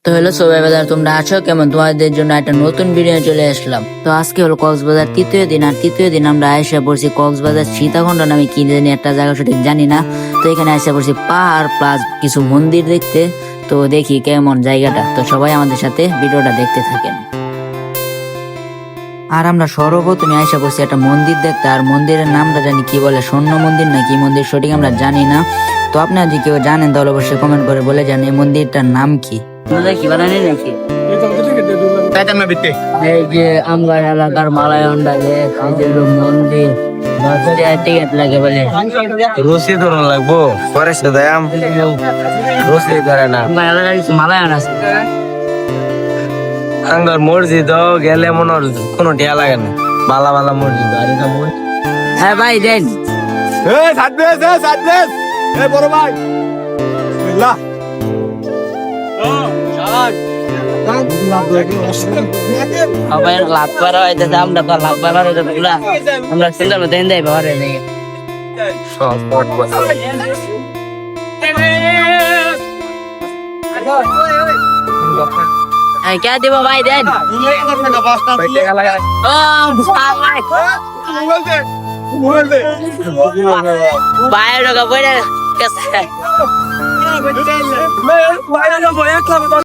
তো হলো সবাই বাজার, তোমরা আছো কেমন? তোমাদের জন্য একটা নতুন ভিডিও চলে আসলাম। তো আজকে হলো কক্সবাজার তৃতীয় দিন, আর তৃতীয় দিন আমরা আয়সা পড়ছি কক্সবাজার সীতাকুণ্ড নামে কি জানি একটা জায়গা, সঠিক জানি না। তো এখানে আয়সা পড়ছি পাহাড় প্লাস কিছু মন্দির দেখতে। তো দেখি কেমন জায়গাটা, তো সবাই আমাদের সাথে ভিডিওটা দেখতে থাকেন। আর আমরা সর্বপ্রথমে আয়সা পড়ছি একটা মন্দির দেখতে, আর মন্দিরের নামটা জানি কি বলে, স্বর্ণ মন্দির না কি মন্দির সঠিক আমরা জানি না। তো আপনারা যদি কেউ জানেন তাহলে অবশ্যই কমেন্ট করে বলে যান এই মন্দিরটার নাম কি। কি বানানি নাকি এই যে আমার এলাকার মালায়নটা যে মন্দির টিকিট লাগে বলে রসি ধরুন লাগবো পরে দাম রসি ধরে না আমার এলাকার কিছু মালায়ন আছে। আঙ্গার মসজিদ গেলে মনে হয় কোনো টিয়া লাগে না, বালা বালা মসজিদ আর এটা হ্যাঁ ভাই দেন বড় ভাই সবাই লাভ করা হইতেছে, আমরা তো লাভ করা হইতেছে পুরা, আমরা চিন্তা করতে দেয় বাবারে দেখে क्या দিব ভাই দেন বাইরে ঢোকা পড়ে গেছে।